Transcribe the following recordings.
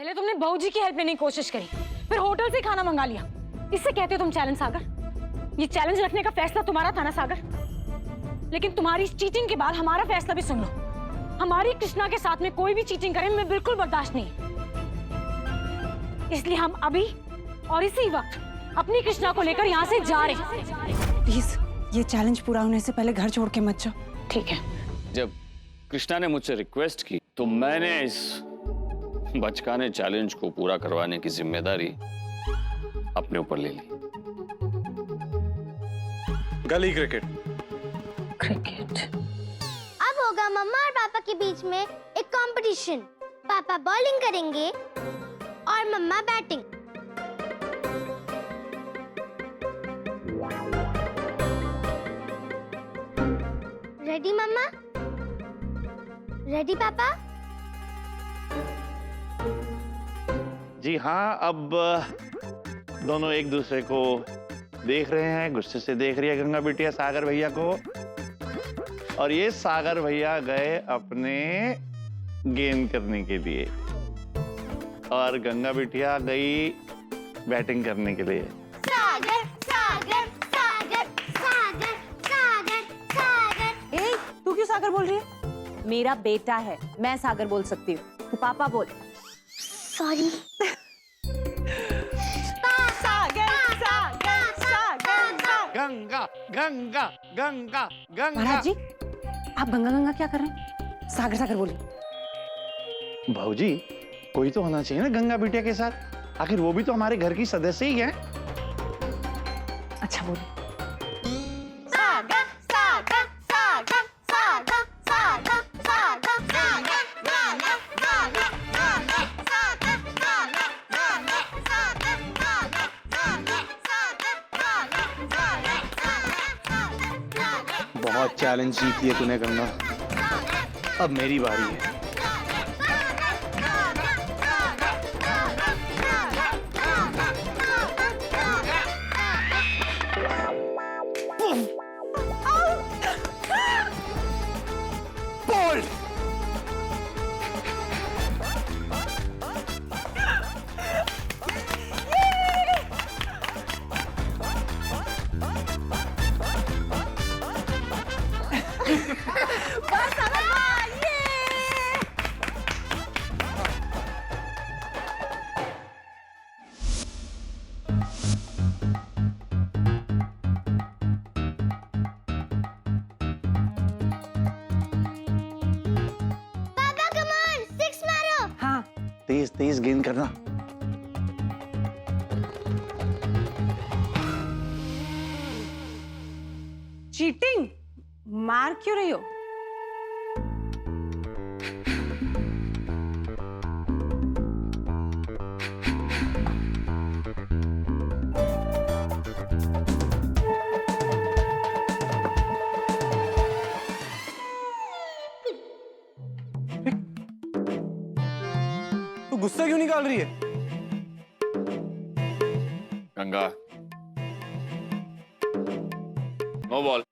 पहले तुमने बहू जी की हेल्प लेने की कोशिश करी, फिर होटल से खाना मंगा लिया। इससे कहते हो तुम चैलेंज सागर? ये चैलेंज रखने का फैसला तुम्हारा था ना सागर? लेकिन तुम्हारी चीटिंग के बाद हमारा फैसला भी सुन लो। हमारी कृष्णा के साथ में कोई भी चीटिंग करे मैं बिल्कुल बर्दाश्त नहीं। इसलिए हम अभी और इसी वक्त अपनी कृष्णा को लेकर यहाँ से जा रहे हैं। प्लीज ये चैलेंज पूरा होने से पहले घर छोड़ के मत जाओ। ठीक है। जब कृष्णा ने मुझसे रिक्वेस्ट की तो मैंने इस बचकाने चैलेंज को पूरा करवाने की जिम्मेदारी अपने ऊपर ले ली। गली क्रिकेट। अब होगा मम्मा और पापा के बीच में एक कंपटीशन। पापा बॉलिंग करेंगे और मम्मा बैटिंग। रेडी मम्मा? रेडी पापा? जी हाँ, अब दोनों एक दूसरे को देख रहे हैं, गुस्से से देख रही है गंगा बिटिया सागर भैया को। और ये सागर भैया गए अपने गेंद करने के लिए और गंगा बिटिया गई बैटिंग करने के लिए। सागर सागर सागर सागर सागर सागर। ए, तू क्यों सागर बोल रही है? मेरा बेटा है, मैं सागर बोल सकती हूँ। तू पापा बोल। सॉरी। गंगा गंगा गंगा गंगा। महाराज जी, आप गंगा गंगा क्या कर रहे हैं? सागर सागर बोलिए। भाऊजी, कोई तो होना चाहिए ना गंगा बिटिया के साथ। आखिर वो भी तो हमारे घर की सदस्य ही है। अच्छा बोलिए। सागर सागर सागर सागर सागर सागर सागर गाना गाना गाना सागर गाना गाना सागर गाना गाना सागर गाना गाना। बहुत चैलेंज जीत लिए तूने गंगा, अब मेरी बारी है। पापा कम ऑन, सिक्स मारो। हाँ, तेज तेज गेंद करना। चीटिंग मार क्यों रही हो? तू गुस्सा क्यों निकाल रही है? Ganga, no ball.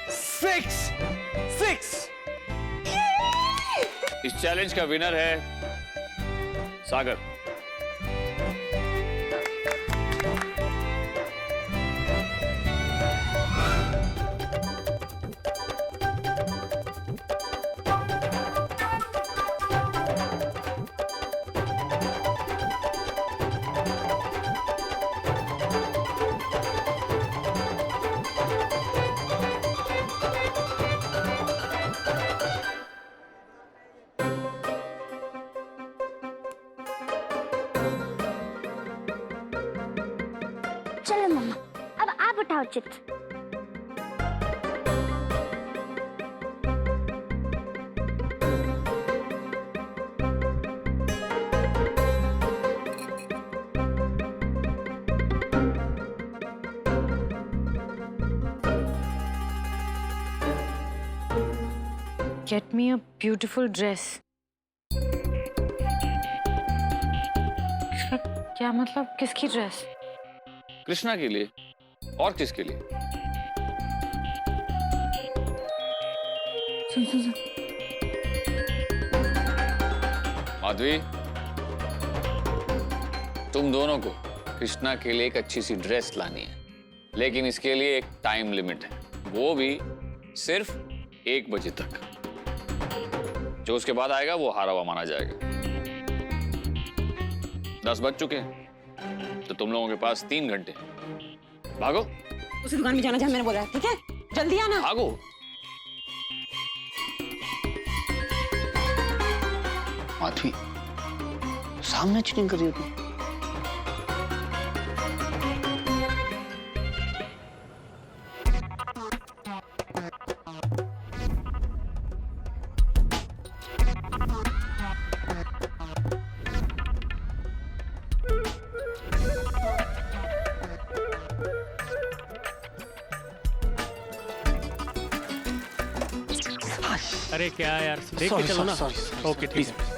Six six. इस चैलेंज का विनर है सागर। चलो मम्मा, अब आप उठाओ चित्र। Get me a beautiful dress. क्या मतलब? किसकी ड्रेस? कृष्णा के लिए। और किसके लिए? सुन सुन सुन। माधवी, तुम दोनों को कृष्णा के लिए एक अच्छी सी ड्रेस लानी है, लेकिन इसके लिए एक टाइम लिमिट है, वो भी सिर्फ 1 बजे तक। जो उसके बाद आएगा वो हारा हुआ माना जाएगा। 10 बज चुके हैं, तो तुम लोगों के पास 3 घंटे। भागो। उसी दुकान में जाना जहाँ मैंने बोला है, ठीक है? जल्दी आना। भागो। माधवी, सामने चीटिंग कर रही हो तुम। अरे क्या यार, देख के चलो ना। ओके ठीक है।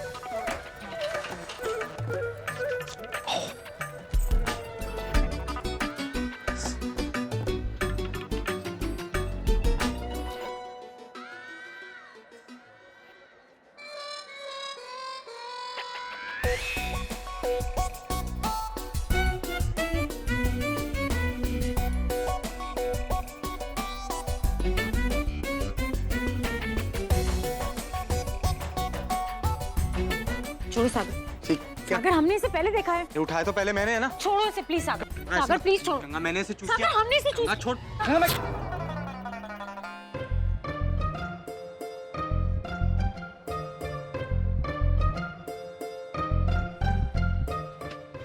छोड़ो सागर। ठीक, क्या? सागर, हमने इसे पहले देखा है। ये उठाया तो पहले मैंने है ना। छोड़ो इसे प्लीज सागर। सागर प्लीज छोड़ो। गंगा, मैंने इसे चूज सागर, किया। हमने इसे चूज। गंगा छोड़। गंगा, मैं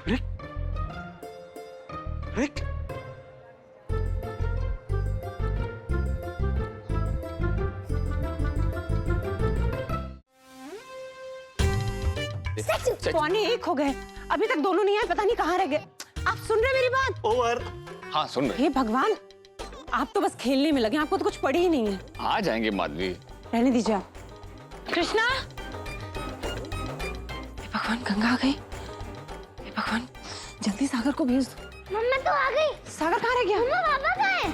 रिक, रिक, पौने 1 हो गए, अभी तक दोनों नहीं आए, पता नहीं कहाँ रह गए। आप सुन रहे मेरी बात? ओवर। हाँ, सुन रहे। हे भगवान, आप तो बस खेलने में लगे, आपको तो कुछ पड़ी ही नहीं है। आ जाएंगे माधवी। रहने दीजिए आप। कृष्णा, हे भगवान, गंगा आ गई। हे भगवान, जल्दी सागर को भेज दो। मम्मा तो आ गई। सागर कहाँ रह गया? मम्मा पापा कहाँ है?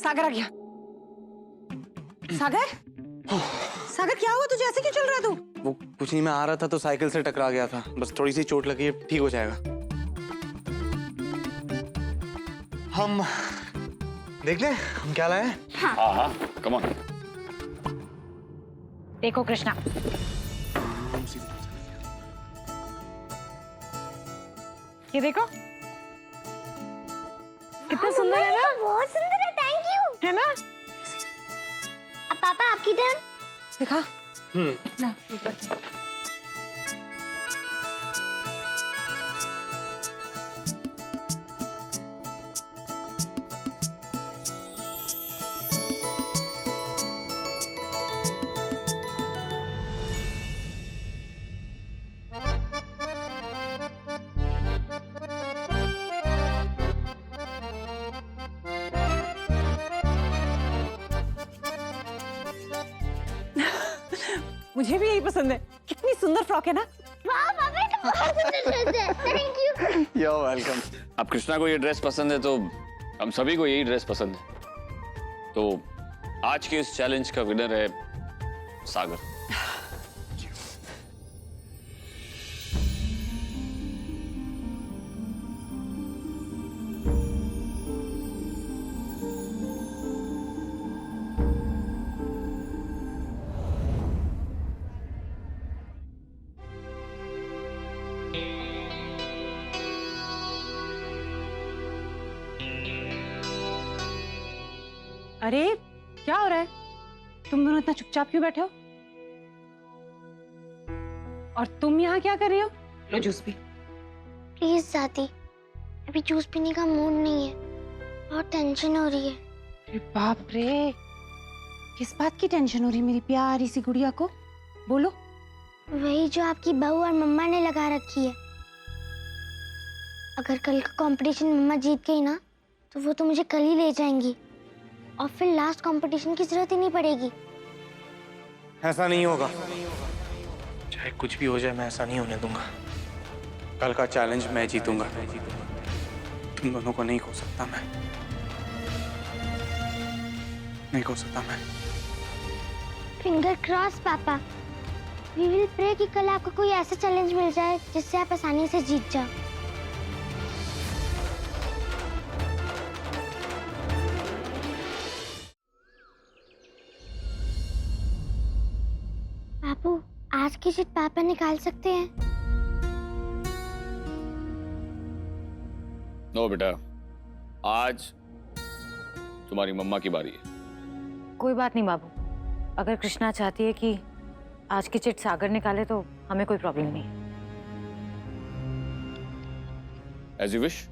सागर आ गया। सागर, सागर क्या हुआ तुझे? ऐसे क्यों चल रहा है तू? वो कुछ नहीं, मैं आ रहा था तो साइकिल से टकरा गया था, बस थोड़ी सी चोट लगी है, ठीक हो जाएगा। हम देख ले हम क्या लाए हैं। हाँ हाँ, कम ऑन। देखो कृष्णा, ये देखो कितना सुंदर है ना? बहुत सुंदर है, थैंक यू। है ना? अब पापा आपकी टर्न। देखा? ना, मुझे भी यही पसंद है। कितनी सुंदर फ्रॉक है ना? वाह पापा, ये तो बहुत सुंदर ड्रेस है, थैंक यू। You're welcome। अब कृष्णा को ये ड्रेस पसंद है तो हम सभी को यही ड्रेस पसंद है। तो आज के इस चैलेंज का विनर है सागर। अरे क्या हो रहा है? तुम दोनों इतना चुपचाप क्यों बैठे हो? और तुम यहाँ क्या कर रही हो? लो जूस पी। प्लीज दादी, अभी जूस पीने का मूड नहीं है, बहुत टेंशन हो रही है। अरे बाप रे, किस बात की टेंशन हो रही मेरी प्यारी सी गुड़िया को? बोलो। वही जो आपकी बहू और मम्मा ने लगा रखी है। अगर कल का कंपटीशन मम्मा जीत गई ना, तो वो तो मुझे कल ही ले जाएंगी और फिर लास्ट कंपटीशन की जरूरत ही नहीं पड़ेगी। ऐसा नहीं होगा। चाहे कुछ भी हो जाए मैं ऐसा नहीं होने दूंगा। कल का चैलेंज मैं जीतूंगा। तुम दोनों को नहीं खो सकता मैं, नहीं खो सकता मैं। फिंगर क्रॉस पापा। वी विल प्रे कि कल आपको कोई ऐसा चैलेंज मिल जाए जिससे आप आसानी से जीत जाओ। बाबू, आज की जीत पापा निकाल सकते हैं? नो बेटा, आज तुम्हारी मम्मा की बारी है। कोई बात नहीं बाबू, अगर कृष्णा चाहती है कि आज की चिट सागर निकाले तो हमें कोई प्रॉब्लम नहीं। As you wish.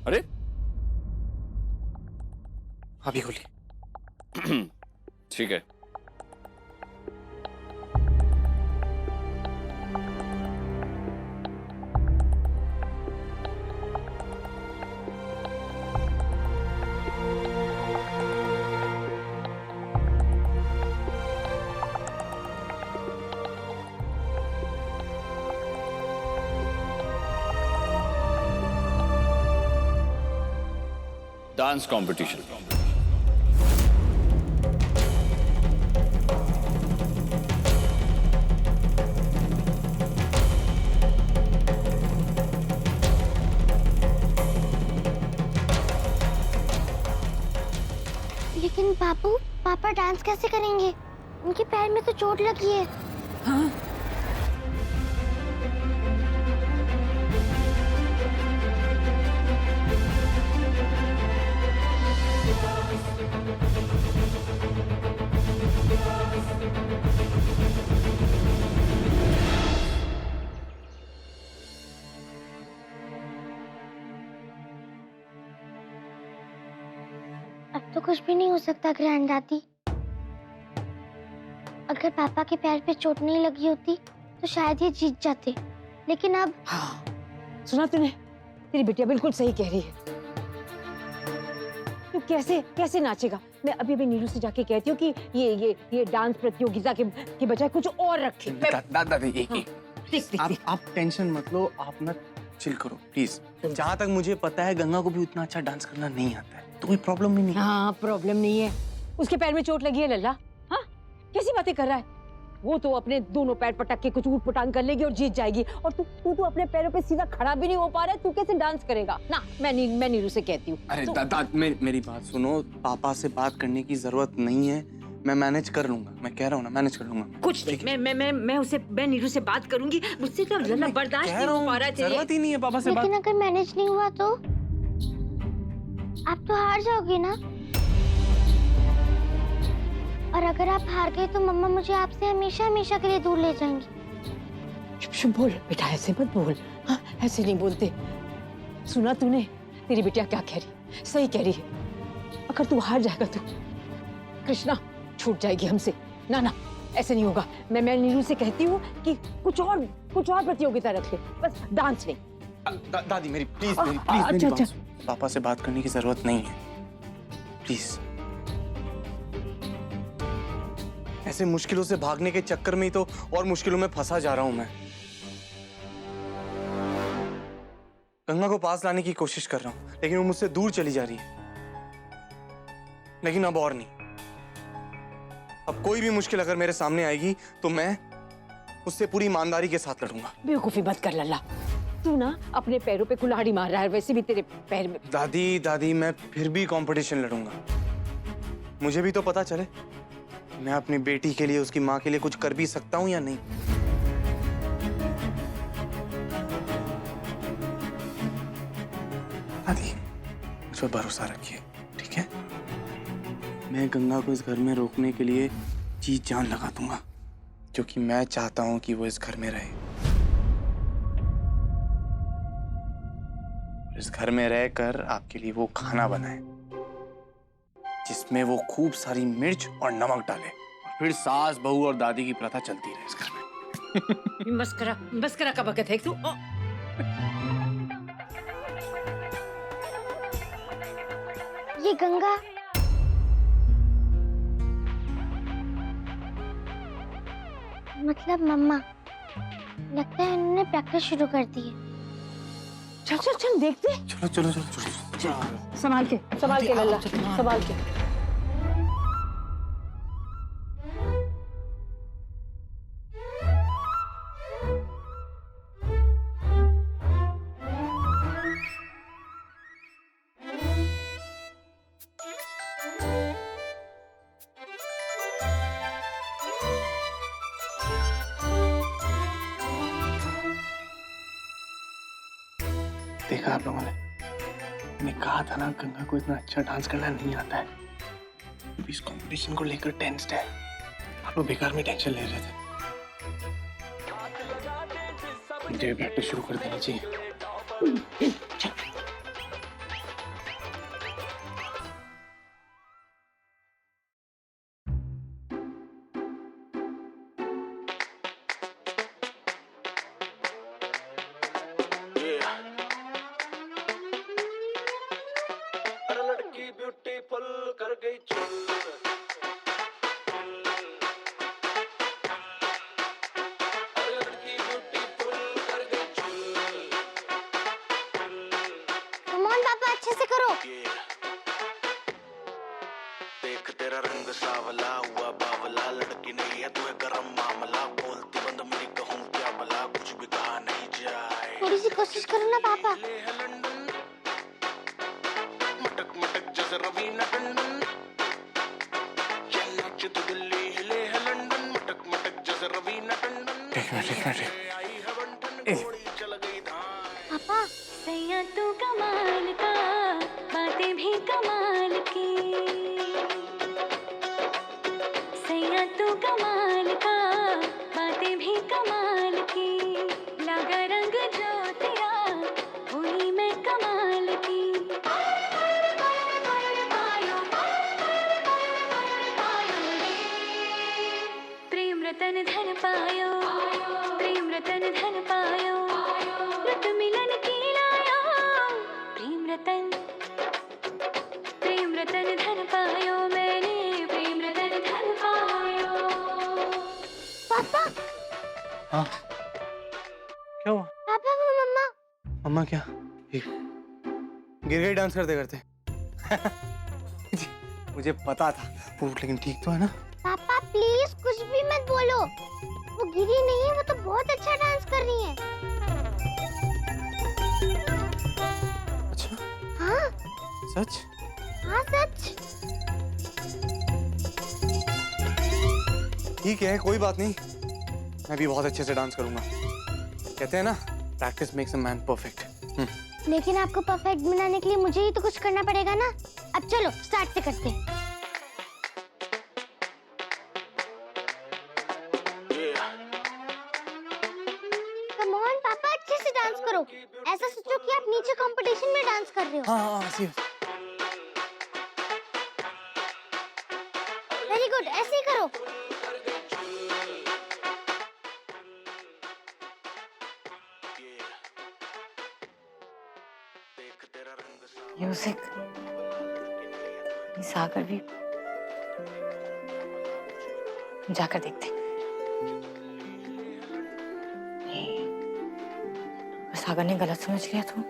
अरे अभी खोलिए। ठीक है। Dance competition. लेकिन बाबू, पापा डांस कैसे करेंगे? उनके पैर में तो चोट लगी है। हाँ, अब तो कुछ भी नहीं हो सकता ग्रैंड दादी। अगर पापा के पैर पे चोट नहीं लगी होती तो शायद ये जीत जाते, लेकिन अब हाँ, सुना तूने? तेरी बिटिया बिल्कुल सही कह रही है। तू कैसे कैसे नाचेगा? मैं अभी अभी नीरू से जाके कहती हूँ कि ये डांस प्रतियोगिता के बजाय कुछ और रखे। दादी हाँ, देख देख देख। आप टेंशन मत लो, आप ना चिल करो प्लीज। जहाँ तक मुझे पता है गंगा को भी उतना अच्छा डांस करना नहीं आता है, तो कोई प्रॉब्लम भी नहीं। हाँ, प्रॉब्लम नहीं है। उसके पैर में चोट लगी है लल्ला। हाँ, कैसी बातें कर रहा है? वो तो अपने दोनों पैर पटक के कुछ ऊट पटांग कर लेगी और जीत जाएगी। और तू तो अपने पैरों पे सीधा खड़ा भी नहीं हो पा रहा है। तू कैसे डांस करेगा? ना, मैं नीरू से कहती हूँ। अरे दादा, मेरी बात सुनो। पापा से बात करने की जरूरत नहीं है, मैं मैनेज कर लूंगा। मैं कह रहा हूँ ना, मैनेज कर लूंगा। कुछ नहीं, मैं नीरू से बात करूंगी। मुझसे तो लल्ला बर्दाश्त नहीं हो पा रहा है। जरूरत ही नहीं है पापा से बात। लेकिन अगर मैनेज नहीं हुआ तो आप तो हार जाओगे ना। और अगर आप हार गए तो मम्मा मुझे आपसे हमेशा हमेशा के लिए दूर ले जाएंगी। चुप चुप बोल बेटा, ऐसे मत बोल। हाँ, ऐसे नहीं बोलते। सुना तूने तेरी बिटिया क्या कह रही? सही कह रही है। अगर तू हार जाएगा तो कृष्णा छूट जाएगी हमसे। ना ना, ऐसे नहीं होगा। मैं नीरू से कहती हूँ कि कुछ और प्रतियोगिता रख ले, बस डांस नहीं। दादी मेरी प्लीज, मेरी अच्छा बात सुनो। पापा से बात करने की जरूरत नहीं है, प्लीज। ऐसे मुश्किलों से भागने के चक्कर में ही तो और मुश्किलों में फंसा जा रहा हूं मैं। गंगा को पास लाने की कोशिश कर रहा हूं, लेकिन वो मुझसे दूर चली जा रही है। लेकिन अब और नहीं। अब कोई भी मुश्किल अगर मेरे सामने आएगी तो मैं उससे पूरी ईमानदारी के साथ लड़ूंगा। बेवकूफी मत कर लल्ला। तू ना अपने पैरों पे कुल्हाड़ी मार रहा है, वैसे भी तेरे पैर में। दादी मैं फिर भी कंपटीशन लड़ूंगा। मुझे भी तो पता चले मैं अपनी बेटी के लिए, उसकी माँ के लिए कुछ कर भी सकता हूँ या नहीं। दादी, मुझ पर भरोसा रखिए, ठीक है? मैं गंगा को इस घर में रोकने के लिए जी जान लगा दूंगा, क्योंकि मैं चाहता हूं कि वो इस घर में रहे। इस घर में रहकर आपके लिए वो खाना बनाए जिसमें वो खूब सारी मिर्च और नमक डाले, और फिर सास, बहू और दादी की प्रथा चलती रहे इस घर में। बस करा का बकत है तू। ये गंगा मतलब मम्मा, लगता है इन्होंने प्रैक्टिस शुरू कर दी है। चल चल चल देखते। चलो चलो चलो चलो। संभाल के लल्ला, संभाल के। देखा आप लोगों ने, मैंने कहा था ना गंगा को इतना अच्छा डांस करना नहीं आता है। अभी इस कंपटीशन को लेकर टेंस्ड है। आप लोग बेकार में टेंशन ले रहे थे। मुझे प्रैक्टिस शुरू कर देनी चाहिए। ब्यूटीफुल कर गई चुल। लड़की ब्यूटीफुल कर गई चुल। कम ऑन पापा, अच्छे से करो। देख तेरा रंग सावला हुआ बावला, लड़की नहीं है तू है गरम मामला, बोलती बंद मेरी कहूँ क्या भला, कुछ भी कहा नहीं जाए। थोड़ी सी कोशिश करो ना पापा। मटक मटक जैसे रवीना टंडन, ये नाच तो दिल्ली हिले है लंदन, मटक मटक जैसे रवीना टंडन। आई है बंटन, घोड़ी चल गई धाम। पापा सैया तू कमाल का, बातें भी कमाल की। सैया तू कमाल का, बातें भी कमाल की। लगा रंग जो तेरा, हुई मैं कमाल की। प्रेम रतन धन पायो, प्रेम रतन धन पायो, रत मिलन की लायो। प्रेम रतन धन पायो मैंने, प्रेम रतन धन पायो। पापा हाँ, क्या हुआ? पापा, वो मम्मा। अम्मा क्या? गिर गई डांस करते करते। मुझे पता था, लेकिन ठीक तो है ना? पापा प्लीज कुछ भी मत बोलो, वो गिरी नहीं है, वो तो बहुत अच्छा डांस कर रही है। अच्छा, हाँ सच? हाँ सच। ठीक है, कोई बात नहीं, मैं भी बहुत अच्छे से डांस करूंगा। कहते हैं ना, practice makes a man perfect. लेकिन आपको परफेक्ट बनाने के लिए मुझे ही तो कुछ करना पड़ेगा ना। अब चलो स्टार्ट से करते हैं। कम ऑन पापा, अच्छे से डांस करो। ऐसा सोचो कि आप नीचे कंपटीशन में डांस कर रहे हो। हाँ हाँ, वेरी गुड, ऐसे ही करो। म्यूजिक, सागर भी जाकर देखते। सागर ने गलत समझ लिया तो?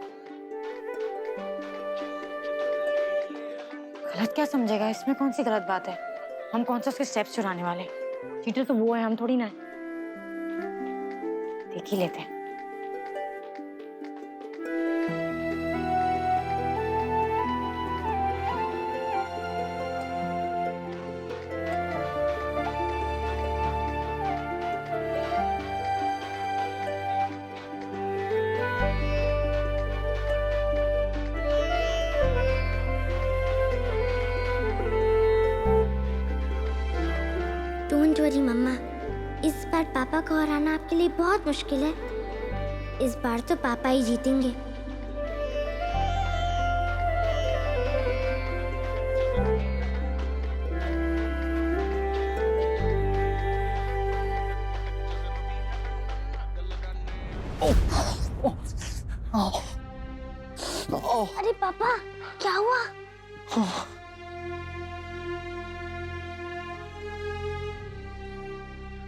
गलत क्या समझेगा? इसमें कौन सी गलत बात है? हम कौन सा उसके स्टेप्स चुराने वाले? चीटर तो वो है, हम थोड़ी ना है। देख ही लेते हैं। डोंट वरी मम्मा, इस बार पापा को हराना आपके लिए बहुत मुश्किल है। इस बार तो पापा ही जीतेंगे। अरे पापा, क्या हुआ?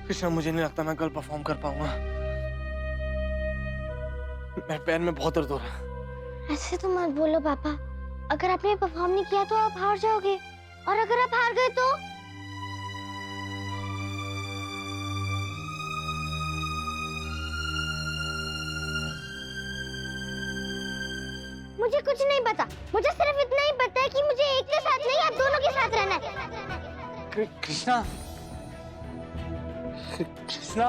कृष्णा, मुझे नहीं लगता मैं कल परफॉर्म कर पाऊंगा। मेरे पैर में बहुत दर्द हो रहा है। ऐसे तो मत बोलो पापा, अगर आपने परफॉर्म नहीं किया तो आप हार जाओगे, और अगर आप हार गए तो? मुझे कुछ नहीं पता, मुझे सिर्फ इतना ही पता है कि मुझे एक के साथ नहीं, आप दोनों के साथ रहना है। कृष्णा, कृष्णा,